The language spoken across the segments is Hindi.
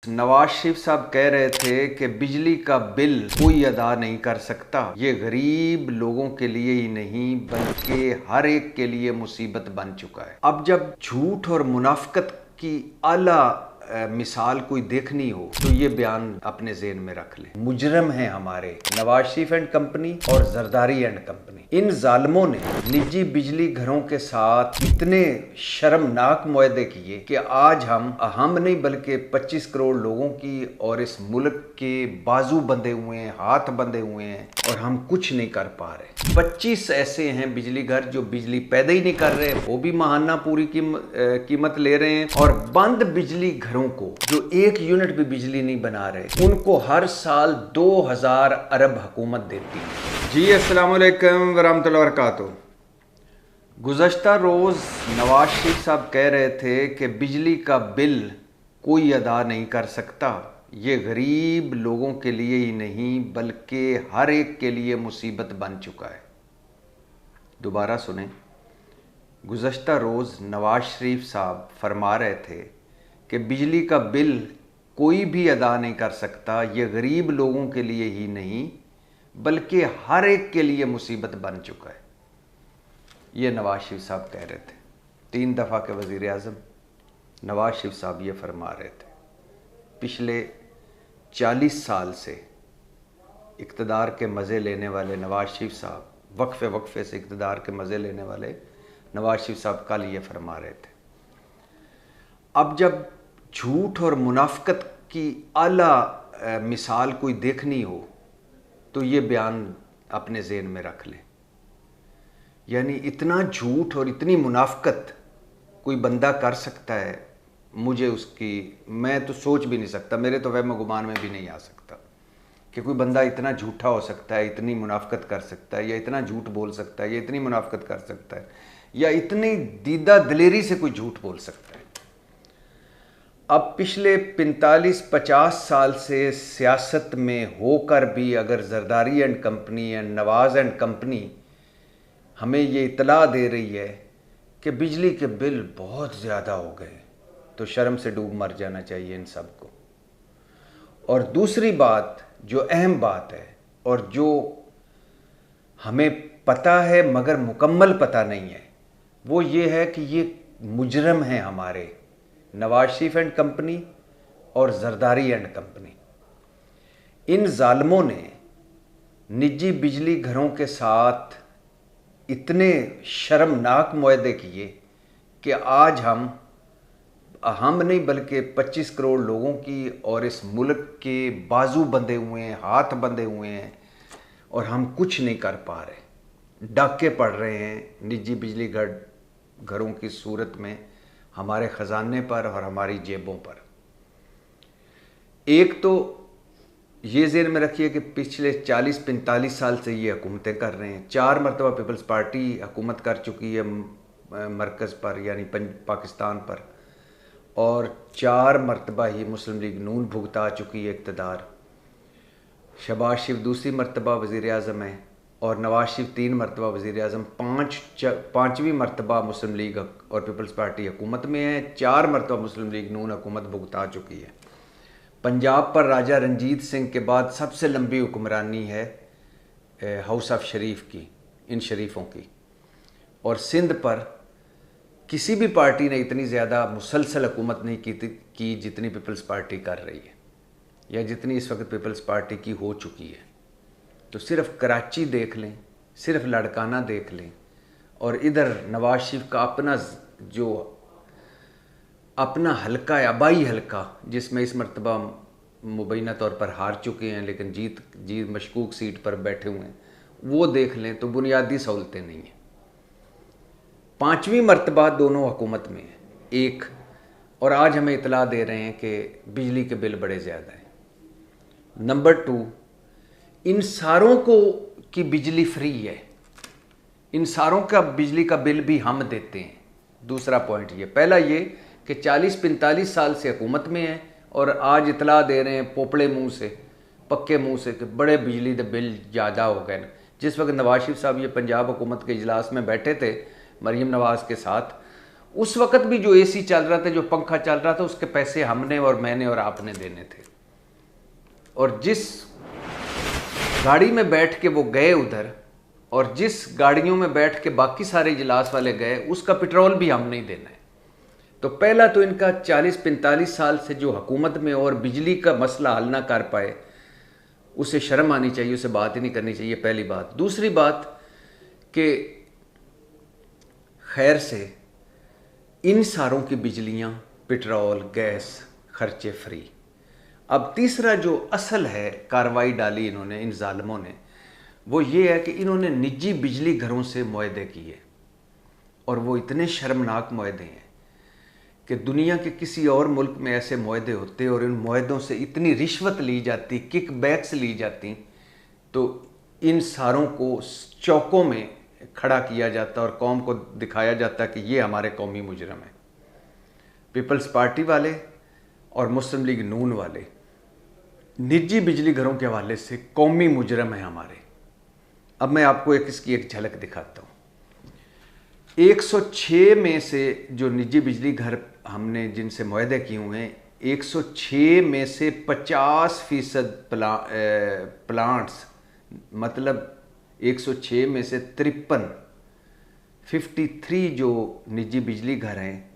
नवाज शरीफ साहब कह रहे थे कि बिजली का बिल कोई अदा नहीं कर सकता। ये गरीब लोगों के लिए ही नहीं बल्कि हर एक के लिए मुसीबत बन चुका है। अब जब झूठ और मुनाफिकत की आला मिसाल कोई देखनी हो तो ये बयान अपने ज़हन में रख ले। मुजरम हैं हमारे नवाज शरीफ एंड कंपनी और जरदारी एंड कंपनी। इन जालिमों ने निजी बिजली घरों के साथ इतने शर्मनाक मुआहदे किए कि आज हम नहीं बल्कि 25 करोड़ लोगों की और इस मुल्क के बाजू बंधे हुए हैं, हाथ बंधे हुए हैं और हम कुछ नहीं कर पा रहे। 25 ऐसे हैं बिजली घर जो बिजली पैदा ही नहीं कर रहे, वो भी महाना पूरी कीमत ले रहे हैं, और बंद बिजली घरों को जो 1 यूनिट भी बिजली नहीं बना रहे उनको हर साल 2000 अरब हुकूमत देती है। जी अस्सलाम वालेकुम वरहमतुल्लाहि वबरकातुहू। गुज़श्ता रोज़ नवाज शरीफ साहब कह रहे थे कि बिजली का बिल कोई अदा नहीं कर सकता। ये गरीब लोगों के लिए ही नहीं बल्कि हर एक के लिए मुसीबत बन चुका है। दोबारा सुने। गुज़श्ता रोज़ नवाज शरीफ साहब फरमा रहे थे कि बिजली का बिल कोई भी अदा नहीं कर सकता। ये गरीब लोगों के लिए ही नहीं बल्कि हर एक के लिए मुसीबत बन चुका है। ये नवाज शरीफ साहब कह रहे थे। 3 दफ़ा के वज़ीर आज़म नवाज शरीफ साहब ये फरमा रहे थे। पिछले 40 साल से इक़्तिदार के मज़े लेने वाले नवाज शरीफ साहब, वक्फे से इक़्तिदार के मज़े लेने वाले नवाज शरीफ साहब कल ये फरमा रहे थे। अब जब झूठ और मुनाफिकत की आला मिसाल कोई देखनी हो तो ये बयान अपने ज़हन में रख ले। यानी इतना झूठ और इतनी मुनाफिकत कोई बंदा कर सकता है, मैं तो सोच भी नहीं सकता, मेरे तो वहम गुमान में भी नहीं आ सकता कि कोई बंदा इतना झूठा हो सकता है, इतनी मुनाफिकत कर सकता है, या इतना झूठ बोल सकता है, या इतनी मुनाफिकत कर सकता है, या इतनी दीदा दिलेरी से कोई झूठ बोल सकता है। अब पिछले 45-50 साल से सियासत में होकर भी अगर Zardari and company and Nawaz and company हमें ये इतला दे रही है कि बिजली के बिल बहुत ज़्यादा हो गए, तो शर्म से डूब मर जाना चाहिए इन सब को। और दूसरी बात जो अहम बात है और जो हमें पता है मगर मुकम्मल पता नहीं है, वो ये है कि ये मुजरम हैं हमारे नवाज शरीफ एंड कंपनी और जरदारी एंड कंपनी। इन जालिमों ने निजी बिजली घरों के साथ इतने शर्मनाक मुआहदे किए कि आज हम नहीं बल्कि 25 करोड़ लोगों की और इस मुल्क के बाजू बंधे हुए हैं, हाथ बंधे हुए हैं और हम कुछ नहीं कर पा रहे। डाके पड़ रहे हैं निजी बिजली घरों की सूरत में हमारे ख़जाने पर और हमारी जेबों पर। एक तो ये ज़हन में रखिए कि पिछले 40-45 साल से ये हुकूमतें कर रहे हैं। 4 मरतबा पीपल्स पार्टी हुकूमत कर चुकी है मरकज़ पर यानी पाकिस्तान पर, और 4 मरतबा ही मुस्लिम लीग नून भुगता चुकी है इक़्तिदार। शहबाज शरीफ दूसरी मरतबा वज़ीर आज़म है और नवाज शरीफ 3 मरतबा वज़ीर आज़म, 5वीं मरतबा मुस्लिम लीग और पीपल्स पार्टी हुकूमत में है। 4 मरतबा मुस्लिम लीग नून हुकूमत भुगता चुकी है। पंजाब पर राजा रंजीत सिंह के बाद सबसे लंबी हुक्मरानी है हाउस ऑफ शरीफ की, इन शरीफों की। और सिंध पर किसी भी पार्टी ने इतनी ज़्यादा मुसलसल हुकूमत नहीं की जितनी पीपल्स पार्टी कर रही है, या जितनी इस वक्त पीपल्स पार्टी की हो चुकी है। तो सिर्फ कराची देख लें, सिर्फ लाड़काना देख लें, और इधर नवाज शरीफ का अपना हल्का है, आबाई हल्का, जिसमें इस मरतबा मुबैना तौर पर हार चुके हैं लेकिन जीत मशकूक सीट पर बैठे हुए हैं, वो देख लें तो बुनियादी सहूलतें नहीं हैं। 5वीं मरतबा दोनों हुकूमत में है एक, और आज हमें इतला दे रहे हैं कि बिजली के बिल बड़े ज़्यादा हैं। नंबर 2, इन सारों की बिजली फ्री है, इन सारों का बिजली का बिल भी हम देते हैं। दूसरा पॉइंट ये, पहला ये कि 40-45 साल से हुकूमत में है और आज इतला दे रहे हैं पोपड़े मुंह से, पक्के मुंह से कि बड़े बिजली के बिल ज़्यादा हो गए। जिस वक्त नवाज शरीफ साहब ये पंजाब हुकूमत के इजलास में बैठे थे मरीम नवाज़ के साथ, उस वक्त भी जो एसी चल रहा था, जो पंखा चल रहा था, उसके पैसे हमने और मैंने और आपने देने थे। और जिस गाड़ी में बैठ के वो गए उधर, और जिस गाड़ियों में बैठ के बाकी सारे इजलास वाले गए, उसका पेट्रोल भी हमने ही देना है। तो पहला तो इनका 40-45 साल से जो हुकूमत में और बिजली का मसला हल ना कर पाए, उसे शर्म आनी चाहिए, उसे बात ही नहीं करनी चाहिए, पहली बात। दूसरी बात कि खैर से इन सारों की बिजलियां, पेट्रोल, गैस, खर्चे फ्री। अब तीसरा जो असल है कार्रवाई डाली इन्होंने, इन जालिमों ने, वो ये है कि इन्होंने निजी बिजली घरों से मुआहदे किए, और वो इतने शर्मनाक मुआहदे हैं कि दुनिया के किसी और मुल्क में ऐसे मुआहदे होते और इन मुआहदों से इतनी रिश्वत ली जाती, किक बैक्स ली जाती, तो इन सारों को चौकों में खड़ा किया जाता और कौम को दिखाया जाता कि ये हमारे कौमी मुजरम है। पीपल्स पार्टी वाले और मुस्लिम लीग नून वाले निजी बिजली घरों के हवाले से कौमी मुजरम है हमारे। अब मैं आपको इसकी एक झलक दिखाता हूँ। 106 में से जो निजी बिजली घर हमने जिनसे मुआहदे किए हुए हैं, 106 में से 50% प्लांट्स, मतलब 106 में से 53 जो निजी बिजली घर हैं,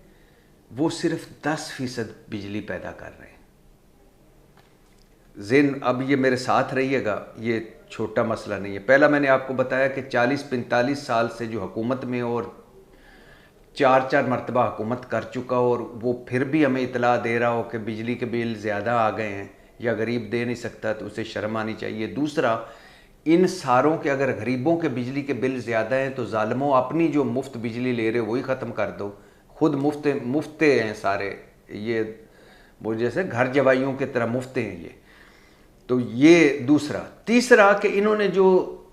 वो सिर्फ 10% बिजली पैदा कर रहे हैं। ज़ेन अब ये मेरे साथ रहिएगा, ये छोटा मसला नहीं है। पहला मैंने आपको बताया कि 40-45 साल से जो हुकूमत में और 4 मरतबा हुकूमत कर चुका, और वो फिर भी हमें इतला दे रहा हो कि बिजली के बिल ज़्यादा आ गए हैं या गरीब दे नहीं सकता, तो उसे शर्म आनी चाहिए। दूसरा, इन सारों के अगर गरीबों के बिजली के बिल ज़्यादा हैं तो ज़ालिमों अपनी जो मुफ्त बिजली ले रहे हो वही ख़त्म कर दो। खुद मुफ्ते हैं सारे, ये वो जैसे घर जवाइयों की तरह मुफ्ते हैं ये। तो ये दूसरा। तीसरा कि इन्होंने जो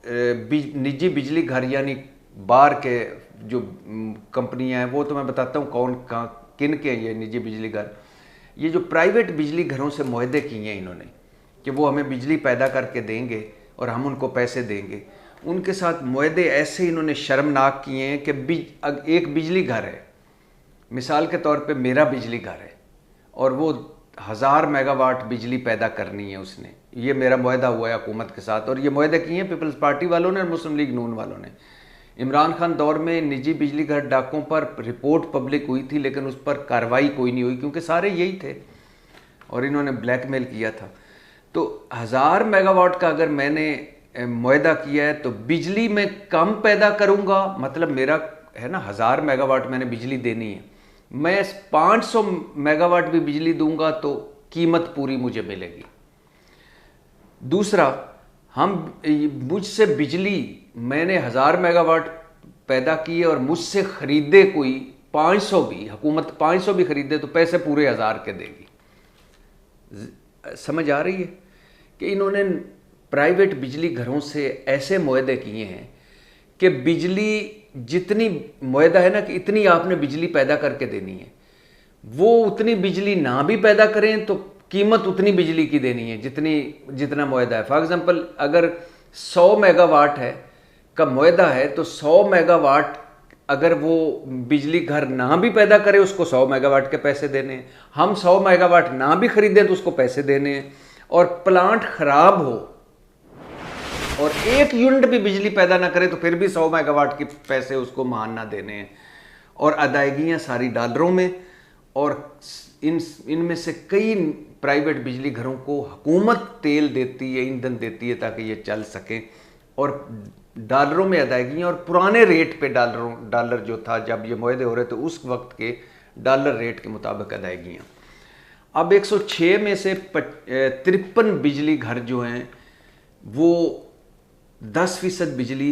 निजी बिजली घर यानी बाहर के जो कंपनियां हैं, वो तो मैं बताता हूँ कौन कहाँ किन के हैं ये निजी बिजली घर। ये जो प्राइवेट बिजली घरों से मुआहदे किए हैं इन्होंने कि वो हमें बिजली पैदा करके देंगे और हम उनको पैसे देंगे, उनके साथ मुआहदे ऐसे इन्होंने शर्मनाक किए हैं कि एक बिजली घर है, मिसाल के तौर पे मेरा बिजली घर है, और वो 1000 मेगावाट बिजली पैदा करनी है उसने। ये मेरा मुआहदा हुआ है हुकूमत के साथ, और ये मुआहदे किए हैं पीपल्स पार्टी वालों ने और मुस्लिम लीग नून वालों ने। इमरान खान दौर में निजी बिजली घर डाकों पर रिपोर्ट पब्लिक हुई थी, लेकिन उस पर कार्रवाई कोई नहीं हुई क्योंकि सारे यही थे और इन्होंने ब्लैकमेल किया था। तो 1000 मेगावाट का अगर मैंने मुआहदा किया है तो बिजली में कम पैदा करूंगा, मतलब मेरा है ना 1000 मेगावाट मैंने बिजली देनी है, मैं 500 मेगावाट भी बिजली दूंगा तो कीमत पूरी मुझे मिलेगी। दूसरा, हम मुझसे बिजली मैंने 1000 मेगावाट पैदा की है और मुझसे खरीदे कोई 500 भी, हुकूमत 500 भी खरीदे तो पैसे पूरे 1000 के देगी। समझ आ रही है कि इन्होंने प्राइवेट बिजली घरों से ऐसे मुआहदे किए हैं कि बिजली जितनी मुआहदा है ना कि इतनी आपने बिजली पैदा करके देनी है, वो उतनी बिजली ना भी पैदा करें तो कीमत उतनी बिजली की देनी है जितना मुआहदा है। फॉर एग्जांपल, अगर 100 मेगावाट है का मुआहदा है तो 100 मेगावाट अगर वो बिजली घर ना भी पैदा करे उसको 100 मेगावाट के पैसे देने हैं। हम 100 मेगावाट ना भी खरीदें तो उसको पैसे देने हैं। और प्लांट खराब हो और 1 यूनिट भी बिजली पैदा ना करे तो फिर भी 100 मेगावाट के पैसे उसको मानना देने हैं। और अदायगियाँ सारी डॉलरों में, और इनमें से कई प्राइवेट बिजली घरों को हुकूमत तेल देती है, ईंधन देती है ताकि ये चल सके, और डॉलरों में अदायगियाँ, और पुराने रेट पे डॉलर जो था जब ये मुआहदे हो रहे थे उस वक्त के डॉलर रेट के मुताबिक अदायगियाँ। अब 106 में से 53 बिजली घर जो हैं वो 10% बिजली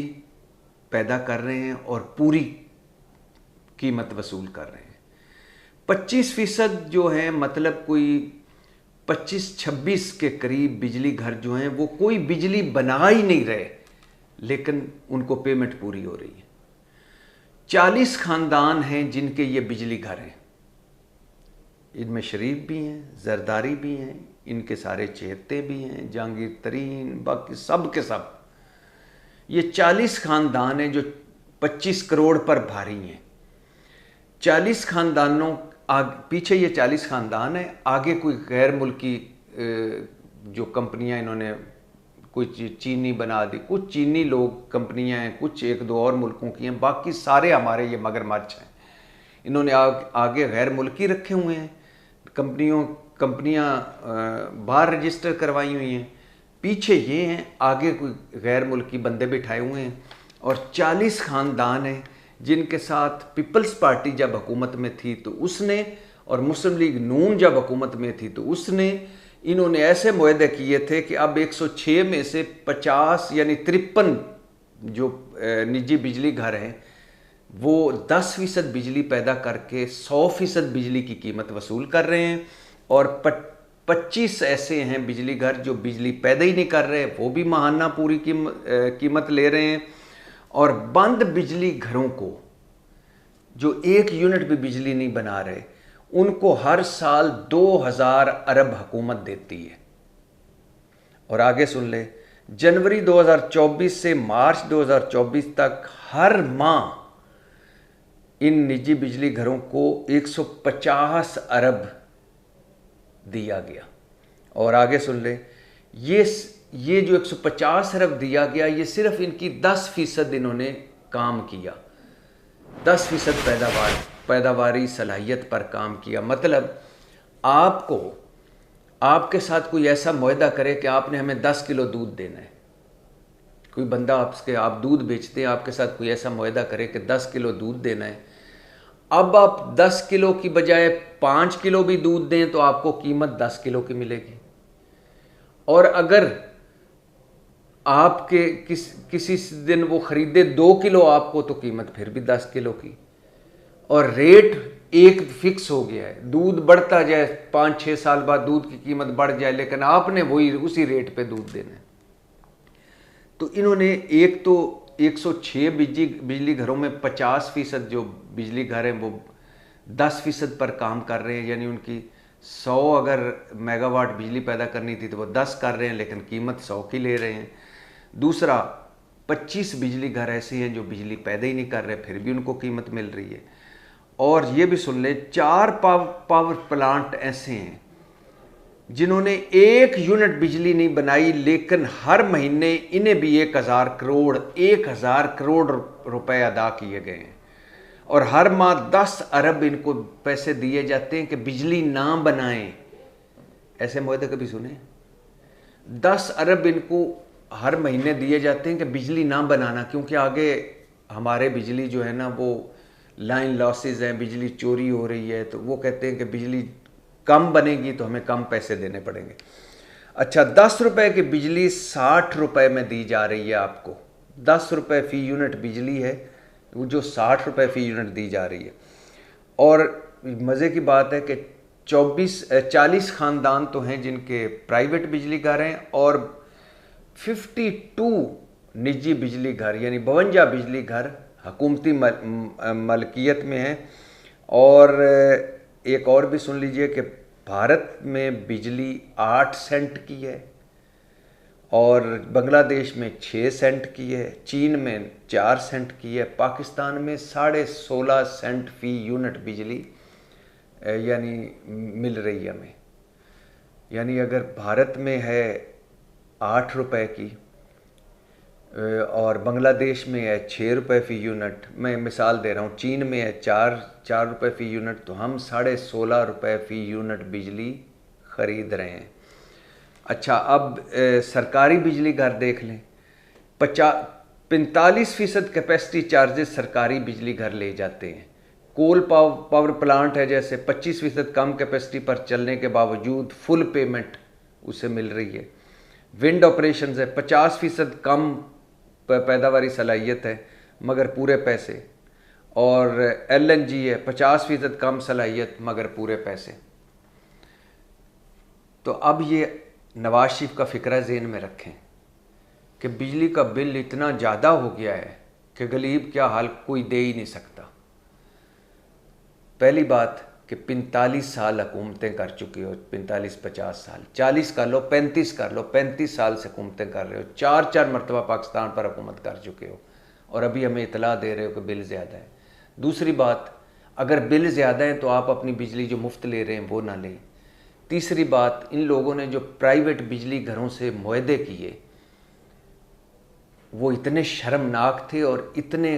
पैदा कर रहे हैं और पूरी कीमत वसूल कर रहे हैं। 25% जो हैं, मतलब कोई 25-26 के करीब बिजली घर जो हैं वो कोई बिजली बना ही नहीं रहे, लेकिन उनको पेमेंट पूरी हो रही है। 40 खानदान हैं जिनके ये बिजली घर हैं, इनमें शरीफ भी हैं, जरदारी भी हैं, इनके सारे चहेते भी हैं, जहांगीर तरीन, बाकी सब के सब। ये 40 खानदान हैं जो 25 करोड़ पर भारी हैं। 40 खानदानों पीछे ये 40 खानदान है, आगे कोई गैर मुल्की जो कंपनियां इन्होंने कोई चीनी बना दी, कुछ चीनी लोग कंपनियां हैं, कुछ एक दो और मुल्कों की हैं, बाकी सारे हमारे ये मगरमच्छ हैं। इन्होंने आगे गैर मुल्की रखे हुए हैं, कंपनियां बाहर रजिस्टर करवाई हुई हैं, पीछे ये हैं, आगे कोई गैर मुल्की बंदे बिठाए हुए हैं। और 40 खानदान हैं जिनके साथ पीपल्स पार्टी जब हुकूमत में थी तो उसने, और मुस्लिम लीग नून जब हुकूमत में थी तो उसने, इन्होंने ऐसे मुआहदे किए थे कि अब 106 में से 50 यानी 53 जो निजी बिजली घर हैं वो 10% बिजली पैदा करके 100% बिजली की कीमत वसूल कर रहे हैं, और 25 ऐसे हैं बिजली घर जो बिजली पैदा ही नहीं कर रहे, वो भी माहाना पूरी कीमत ले रहे हैं। और बंद बिजली घरों को जो 1 यूनिट भी बिजली नहीं बना रहे, उनको हर साल 2000 अरब हुकूमत देती है। और आगे सुन ले, जनवरी 2024 से मार्च 2024 तक हर माह इन निजी बिजली घरों को 150 अरब दिया गया। और आगे सुन ले, ये जो 150 अरब दिया गया, ये सिर्फ इनकी 10% इन्होंने काम किया, 10% पैदावारी सलाहियत पर काम किया। मतलब आपके साथ कोई ऐसा मुआहदा करे कि आपने हमें 10 किलो दूध देना है, कोई बंदा आप दूध बेचते हैं, आपके साथ कोई ऐसा मुआहदा करे कि 10 किलो दूध देना है, अब आप 10 किलो की बजाय 5 किलो भी दूध दें तो आपको कीमत 10 किलो की मिलेगी। और अगर आपके किसी दिन वो खरीदे 2 किलो आपको, तो कीमत फिर भी 10 किलो की। और रेट एक फिक्स हो गया है, दूध बढ़ता जाए, 5-6 साल बाद दूध की कीमत बढ़ जाए, लेकिन आपने वही उसी रेट पे दूध देना है। तो इन्होंने एक तो 106 बिजली घरों में 50% जो बिजली घर हैं वो 10% पर काम कर रहे हैं, यानी उनकी 100 अगर मेगावाट बिजली पैदा करनी थी तो वो 10 कर रहे हैं, लेकिन कीमत 100 की ले रहे हैं। दूसरा, 25 बिजली घर ऐसे हैं जो बिजली पैदा ही नहीं कर रहे, फिर भी उनको कीमत मिल रही है। और ये भी सुन ले, 4 पावर प्लांट ऐसे हैं जिन्होंने 1 यूनिट बिजली नहीं बनाई, लेकिन हर महीने इन्हें भी 1000 करोड़ रुपए अदा किए गए हैं। और हर माह 10 अरब इनको पैसे दिए जाते हैं कि बिजली ना बनाएं। ऐसे मुआहदे कभी सुने? 10 अरब इनको हर महीने दिए जाते हैं कि बिजली ना बनाना, क्योंकि आगे हमारे बिजली जो है ना वो लाइन लॉसेज हैं, बिजली चोरी हो रही है, तो वो कहते हैं कि बिजली कम बनेगी तो हमें कम पैसे देने पड़ेंगे। अच्छा, 10 रुपए की बिजली 60 रुपए में दी जा रही है आपको। 10 रुपए फी यूनिट बिजली है वो जो 60 रुपए फी यूनिट दी जा रही है। और मज़े की बात है कि 40 खानदान तो हैं जिनके प्राइवेट बिजली घर हैं, और 52 निजी बिजली घर यानी 52 बिजली घर हुकूमती मलकियत में हैं। और एक और भी सुन लीजिए कि भारत में बिजली 8 सेंट की है, और बांग्लादेश में 6 सेंट की है, चीन में 4 सेंट की है, पाकिस्तान में 16.5 सेंट फी यूनिट बिजली यानी मिल रही है हमें। यानी अगर भारत में है 8 रुपए की और बांग्लादेश में है 6 रुपए फी यूनिट, मैं मिसाल दे रहा हूँ, चीन में है 4 रुपए फी यूनिट, तो हम 16.5 रुपए फी यूनिट बिजली ख़रीद रहे हैं। अच्छा, अब सरकारी बिजली घर देख लें, 45% कैपेसिटी चार्जेस सरकारी बिजली घर ले जाते हैं। कोल पावर प्लांट है जैसे, 25% कम कैपेसिटी पर चलने के बावजूद फुल पेमेंट उसे मिल रही है। विंड ऑपरेशन है, 50% कम पैदावारी सलाहियत है मगर पूरे पैसे। और LNG है, 50% कम सलाहियत मगर पूरे पैसे। तो अब ये नवाज शरीफ का फ़िक्रा ज़हन में रखें कि बिजली का बिल इतना ज़्यादा हो गया है कि गरीब क्या हाल कोई दे ही नहीं सकता। पहली बात कि 45 साल हुकूमतें कर चुके हो, 45-50 साल, 40 कर लो, 35 कर लो, 35 साल से हुकूमतें कर रहे हो, 4 मरतबा पाकिस्तान पर हुकूमत कर चुके हो, और अभी हमें इतला दे रहे हो कि बिल ज़्यादा है। दूसरी बात, अगर बिल ज़्यादा है तो आप अपनी बिजली जो मुफ्त ले रहे हैं वो ना लें। तीसरी बात, इन लोगों ने जो प्राइवेट बिजली घरों से मुआहदे किए वो इतने शर्मनाक थे और इतने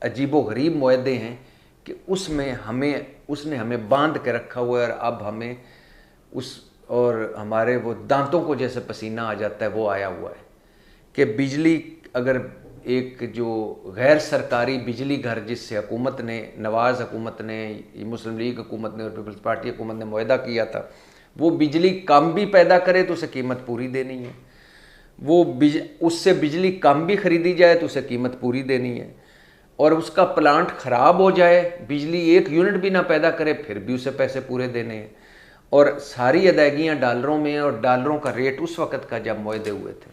अजीबोगरीब मुआहदे हैं कि उसने हमें बांध के रखा हुआ है और अब हमें और हमारे वो दांतों को जैसे पसीना आ जाता है वो आया हुआ है कि बिजली, अगर एक जो गैर सरकारी बिजली घर जिससे हुकूमत ने, नवाज़ हुकूमत ने, मुस्लिम लीग हुकूमत ने और पीपल्स पार्टी हुकूमत ने मुआहदा किया था, वो बिजली कम भी पैदा करे तो उसे कीमत पूरी देनी है, वो उससे बिजली कम भी खरीदी जाए तो उसे कीमत पूरी देनी है, और उसका प्लांट ख़राब हो जाए, बिजली 1 यूनिट भी ना पैदा करे फिर भी उसे पैसे पूरे देने हैं। और सारी अदायगियाँ डॉलरों में हैं और डॉलरों का रेट उस वक़्त का जब मुआहदे हुए थे,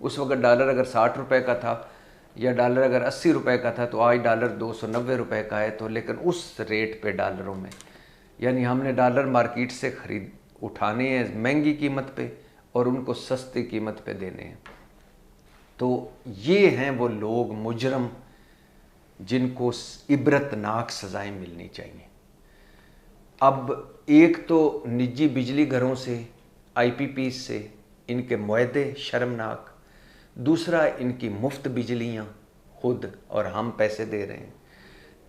उस वक़्त डॉलर अगर 60 रुपये का था या डॉलर अगर 80 रुपये का था तो आज डॉलर 290 रुपये का है। तो लेकिन उस रेट पे डॉलरों में, यानी हमने डॉलर मार्केट से खरीद उठाने हैं महंगी कीमत पे और उनको सस्ती कीमत पे देने हैं। तो ये हैं वो लोग मुजरम जिनको इबरतनाक सज़ाएं मिलनी चाहिए। अब एक तो निजी बिजली घरों से, IPP से इनके मुआहदे शर्मनाक, दूसरा इनकी मुफ्त बिजलियाँ खुद और हम पैसे दे रहे हैं,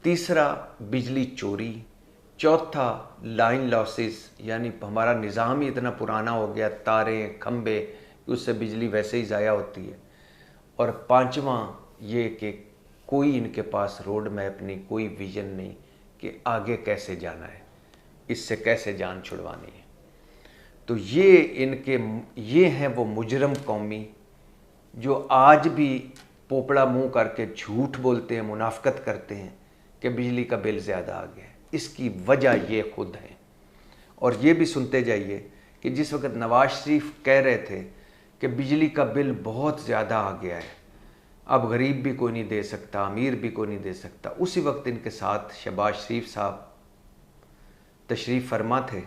तीसरा बिजली चोरी, चौथा लाइन लॉसेस, यानी हमारा निज़ाम ही इतना पुराना हो गया, तारें खंबे, उससे बिजली वैसे ही ज़ाया होती है, और पांचवा ये कि कोई इनके पास रोड मैप नहीं, कोई विजन नहीं कि आगे कैसे जाना है, इससे कैसे जान छुड़वानी है। तो ये हैं वो मुजरम कौमी जो आज भी पोपड़ा मुंह करके झूठ बोलते हैं, मुनाफकत करते हैं कि बिजली का बिल ज़्यादा आ गया है। इसकी वजह ये खुद है। और ये भी सुनते जाइए कि जिस वक्त नवाज शरीफ कह रहे थे कि बिजली का बिल बहुत ज़्यादा आ गया है, अब गरीब भी कोई नहीं दे सकता, अमीर भी कोई नहीं दे सकता, उसी वक्त इनके साथ शहबाज शरीफ साहब तशरीफ़ फरमा थे।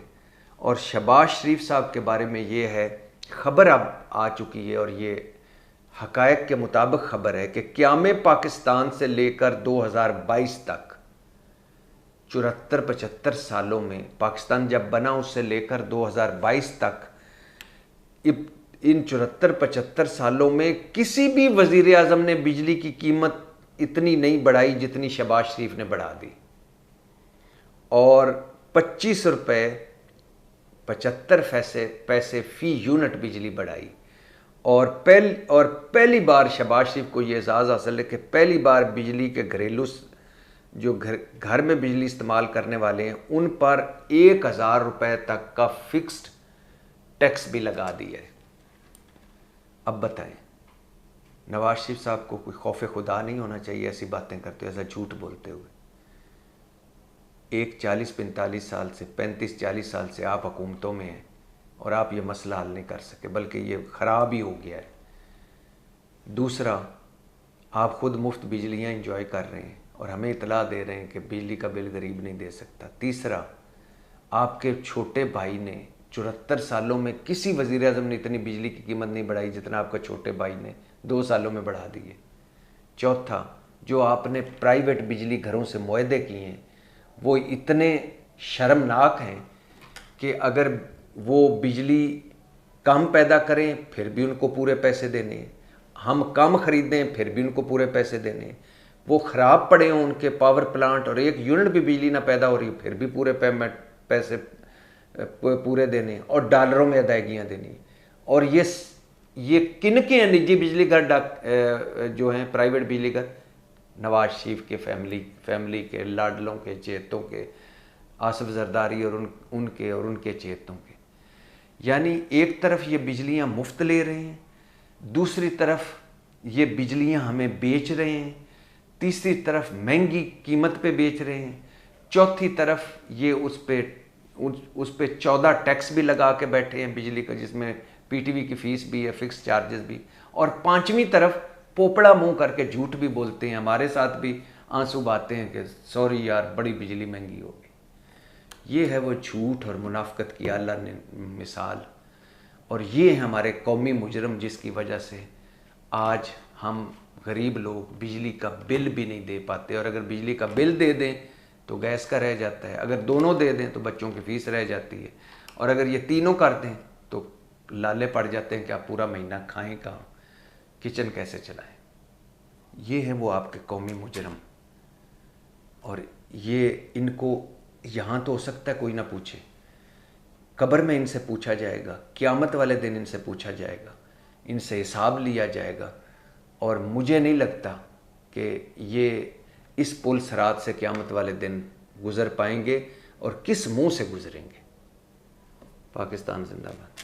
और शहबाज शरीफ साहब के बारे में ये है, ख़बर अब आ चुकी है और ये हक़ाइक़ के मुताबिक ख़बर है कि क़याम पाकिस्तान से लेकर 2022 तक 74-75 सालों में, पाकिस्तान जब बना उससे लेकर 2022 तक, इन 74-75 सालों में किसी भी वज़ीर आज़म ने बिजली की कीमत इतनी नहीं बढ़ाई जितनी शहबाज शरीफ ने बढ़ा दी, और 25 रुपये 75 पैसे फ़ी यूनिट बिजली बढ़ाई। और पहली बार शहबाज शरीफ को ये एजाज़ हासिल है कि पहली बार बिजली के घरेलू जो घर में बिजली इस्तेमाल करने वाले हैं उन पर 1000 रुपये तक का फिक्स्ड टैक्स भी लगा दिया है। अब बताएं, नवाज शरीफ साहब को कोई खौफ खुदा नहीं होना चाहिए ऐसी बातें करते हुए, ऐसा झूठ बोलते हुए? एक 40-45 साल से, 35-40 साल से आप हुकूमतों में हैं और आप ये मसला हल नहीं कर सके, बल्कि ये ख़राब ही हो गया है। दूसरा, आप ख़ुद मुफ्त बिजलियाँ इंजॉय कर रहे हैं और हमें इतला दे रहे हैं कि बिजली का बिल गरीब नहीं दे सकता। तीसरा, आपके छोटे भाई ने 74 सालों में किसी वज़ीर आज़म ने इतनी बिजली की कीमत नहीं बढ़ाई जितना आपका छोटे भाई ने 2 सालों में बढ़ा दी है। चौथा, जो आपने प्राइवेट बिजली घरों से मुआहदे किए हैं वो इतने शर्मनाक हैं कि अगर वो बिजली कम पैदा करें फिर भी उनको पूरे पैसे देने हैं, हम कम ख़रीदें फिर भी उनको पूरे पैसे देने हैं, वो ख़राब पड़े हों उनके पावर प्लांट और 1 यूनिट भी बिजली ना पैदा हो रही फिर भी पूरे पैसे पूरे देने और डॉलरों में अदायगियाँ देनी। और ये किन के हैं निजी बिजली घर जो हैं प्राइवेट बिजली घर? नवाज शरीफ के फैमिली के, लाडलों के, चेतों के, आसिफ जरदारी और उनके चेतों के। यानी एक तरफ ये बिजलियाँ मुफ्त ले रहे हैं, दूसरी तरफ ये बिजलियाँ हमें बेच रहे हैं, तीसरी तरफ महंगी कीमत पे बेच रहे हैं, चौथी तरफ ये उस पे 14 टैक्स भी लगा के बैठे हैं बिजली का, जिसमें PTV की फ़ीस भी है, फिक्स चार्जेस भी, और पांचवी तरफ पोपड़ा मुंह करके झूठ भी बोलते हैं, हमारे साथ भी आंसू बहाते हैं कि सॉरी यार बड़ी बिजली महंगी हो गई। ये है वो झूठ और मुनाफकत की आला मिसाल, और ये है हमारे कौमी मुजरम जिसकी वजह से आज हम गरीब लोग बिजली का बिल भी नहीं दे पाते, और अगर बिजली का बिल दे दें तो गैस का रह जाता है, अगर दोनों दे दें तो बच्चों की फीस रह जाती है, और अगर ये तीनों कर दें तो लाले पड़ जाते हैं कि आप पूरा महीना खाएं कहाँ, किचन कैसे चलाएं। ये हैं वो आपके कौमी मुजरम, और ये इनको यहाँ तो हो सकता है कोई ना पूछे, कब्र में इनसे पूछा जाएगा, क़यामत वाले दिन इनसे पूछा जाएगा, इनसे हिसाब लिया जाएगा। और मुझे नहीं लगता कि ये इस पुल सरात से क़यामत वाले दिन गुज़र पाएंगे, और किस मुंह से गुज़रेंगे। पाकिस्तान जिंदाबाद।